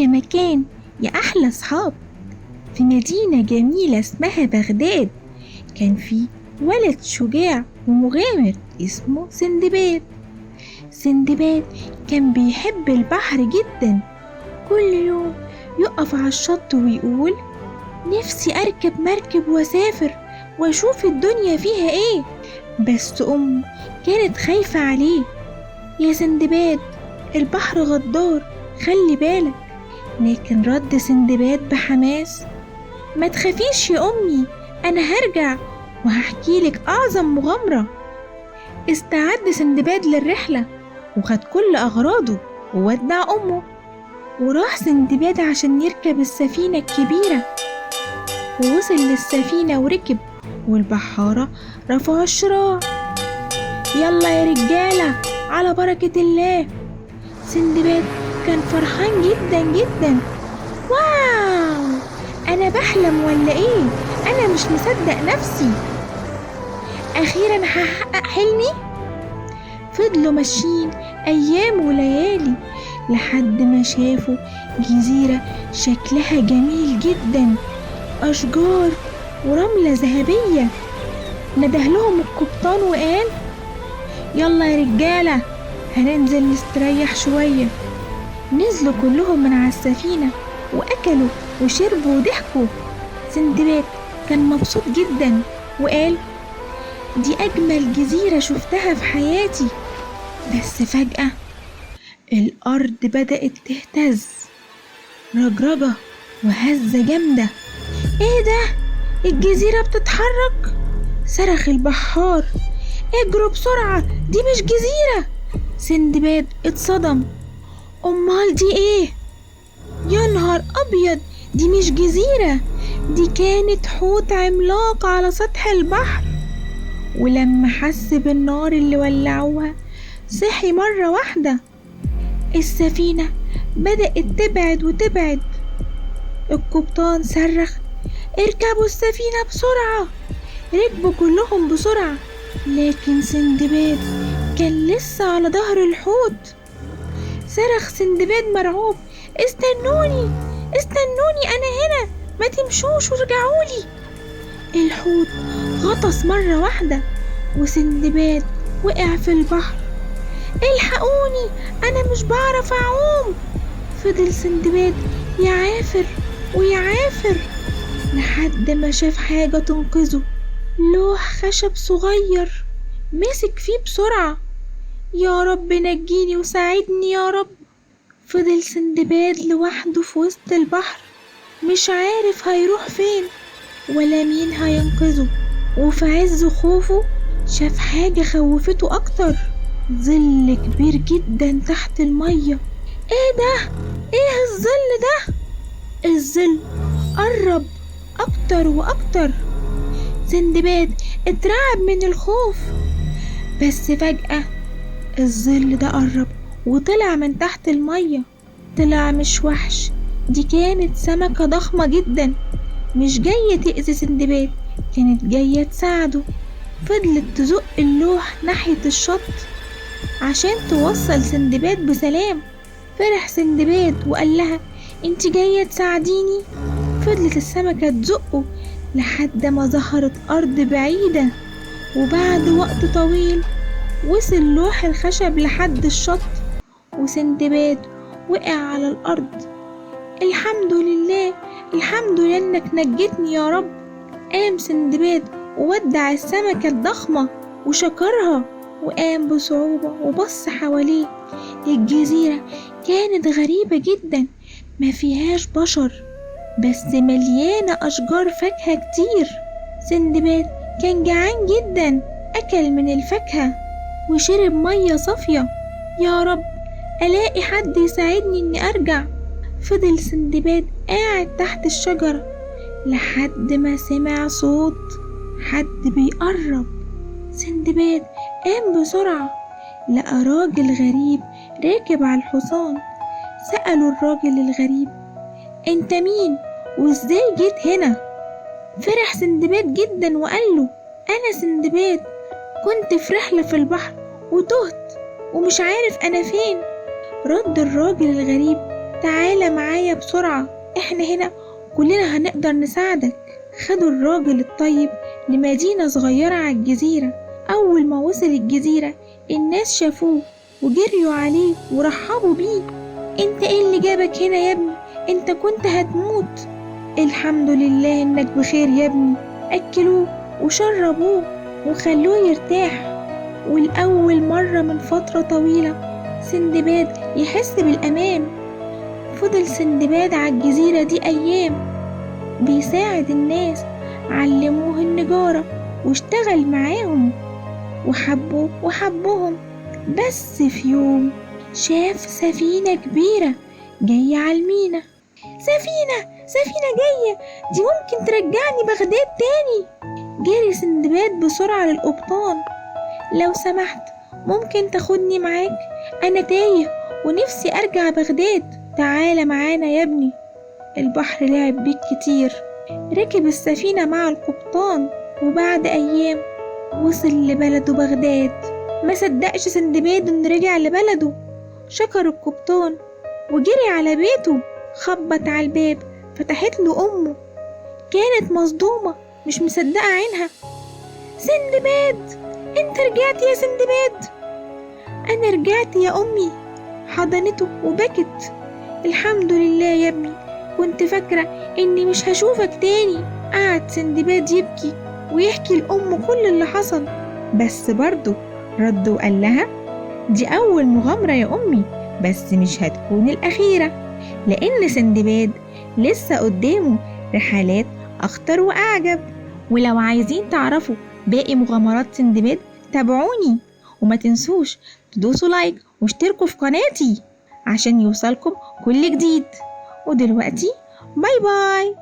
يا مكان يا أحلى صحاب. في مدينة جميلة اسمها بغداد كان في ولد شجاع ومغامر اسمه سندباد. سندباد كان بيحب البحر جدا، كل يوم يقف على الشط ويقول نفسي أركب مركب وأسافر وأشوف الدنيا فيها إيه. بس أمه كانت خايفة عليه، يا سندباد البحر غدار خلي بالك. لكن رد سندباد بحماس ما تخافيش يا أمي، أنا هرجع وهحكيلك أعظم مغامرة. استعد سندباد للرحلة وخد كل أغراضه وودع أمه، وراح سندباد عشان يركب السفينة الكبيرة. ووصل للسفينة وركب، والبحارة رفعوا الشراع. يلا يا رجالة على بركة الله. سندباد كان فرحان جدا جدا. واو، أنا بحلم ولا إيه؟ أنا مش مصدق نفسي، أخيرا هحقق حلمي. فضلوا ماشيين أيام وليالي لحد ما شافوا جزيرة شكلها جميل جدا، أشجار ورملة ذهبية. ندهلهم القبطان وقال يلا يا رجالة هننزل نستريح شوية. نزلوا كلهم من على السفينة وأكلوا وشربوا وضحكوا. سندباد كان مبسوط جدا وقال دي أجمل جزيرة شفتها في حياتي. بس فجأة الأرض بدأت تهتز، رجرجة وهزة جامدة. ايه ده؟ الجزيرة بتتحرك! صرخ البحار اجروا بسرعة، دي مش جزيرة. سندباد اتصدم، امال دي ايه؟ يا نهار ابيض، دي مش جزيرة، دي كانت حوت عملاق على سطح البحر. ولما حس بالنار اللي ولعوها صحي مرة واحدة. السفينة بدأت تبعد وتبعد. القبطان صرخ اركبوا السفينة بسرعة. ركبوا كلهم بسرعة، لكن سندباد كان لسه على ظهر الحوت. صرخ سندباد مرعوب استنوني استنوني، أنا هنا، ما تمشوش وارجعولي. الحوت غطس مرة واحدة وسندباد وقع في البحر. الحقوني أنا مش بعرف أعوم. فضل سندباد يعافر ويعافر لحد ما شاف حاجة تنقذه، لوح خشب صغير. مسك فيه بسرعة، يا رب نجيني وساعدني يا رب. فضل سندباد لوحده في وسط البحر، مش عارف هيروح فين ولا مين هينقذه. وفي عز خوفه شاف حاجة خوفته أكتر، ظل كبير جدا تحت المية. ايه ده؟ ايه الظل ده؟ الظل قرب أكتر وأكتر. سندباد اترعب من الخوف، بس فجأة الظل ده قرب وطلع من تحت المية. طلع مش وحش، دي كانت سمكة ضخمة جدا، مش جاية تأذي سندباد، كانت جاية تساعده. فضلت تزق اللوح ناحية الشط عشان توصل سندباد بسلام. فرح سندباد وقال لها انت جاية تساعديني؟ فضلت السمكة تزقه لحد ما ظهرت أرض بعيدة. وبعد وقت طويل وصل لوح الخشب لحد الشط، وسندباد وقع على الأرض. الحمد لله، الحمد لله إنك نجتني يا رب. قام سندباد وودع السمكة الضخمة وشكرها، وقام بصعوبة وبص حواليه. الجزيرة كانت غريبة جدا، ما فيهاش بشر، بس مليانة أشجار فاكهة كتير. سندباد كان جعان جدا، أكل من الفاكهة وشرب مية صافية. يا رب ألاقي حد يساعدني إني أرجع. فضل سندباد قاعد تحت الشجرة لحد ما سمع صوت حد بيقرب. سندباد قام بسرعة، لقى راجل غريب راكب على الحصان. سألوا الراجل الغريب انت مين وازاي جيت هنا؟ فرح سندباد جدا وقال له انا سندباد، كنت في رحلة في البحر وتهت ومش عارف انا فين. رد الراجل الغريب تعالى معايا بسرعة، احنا هنا كلنا هنقدر نساعدك. خدوا الراجل الطيب لمدينة صغيرة على الجزيرة. أول ما وصل الجزيرة الناس شافوه وجريوا عليه ورحبوا بيه. انت ايه اللي جابك هنا يا ابني؟ انت كنت هتموت. الحمد لله انك بخير يا ابني. أكلوه وشربوه وخلوه يرتاح. والأول مرة من فترة طويلة سندباد يحس بالأمان. فضل سندباد على الجزيرة دي أيام بيساعد الناس، علموه النجارة واشتغل معاهم وحبوه وحبهم. بس في يوم شاف سفينة كبيرة جاية على المينا. سفينة جاية، دي ممكن ترجعني بغداد تاني. جري سندباد بسرعة للقبطان. لو سمحت ممكن تاخدني معاك؟ أنا تايه ونفسي أرجع بغداد. تعالى معانا يا ابني، البحر لعب بيك كتير. ركب السفينة مع القبطان وبعد أيام وصل لبلده بغداد. ما صدقش سندباد إنه رجع لبلده. شكر القبطان وجري على بيته. خبط على الباب، فتحت له أمه. كانت مصدومة مش مصدقة عينها. سندباد، انت رجعت يا سندباد؟ أنا رجعت يا أمي. حضنته وبكت. الحمد لله يا ابني، كنت فاكرة إني مش هشوفك تاني. قعد سندباد يبكي ويحكي لأمه كل اللي حصل. بس برضه رد وقال لها دي أول مغامرة يا أمي، بس مش هتكون الأخيرة، لأن سندباد لسه قدامه رحلات أخطر وأعجب. ولو عايزين تعرفوا باقي مغامرات سندباد تابعوني، وما تنسوش تدوسوا لايك واشتركوا في قناتي عشان يوصلكم كل جديد. ودلوقتي باي باي.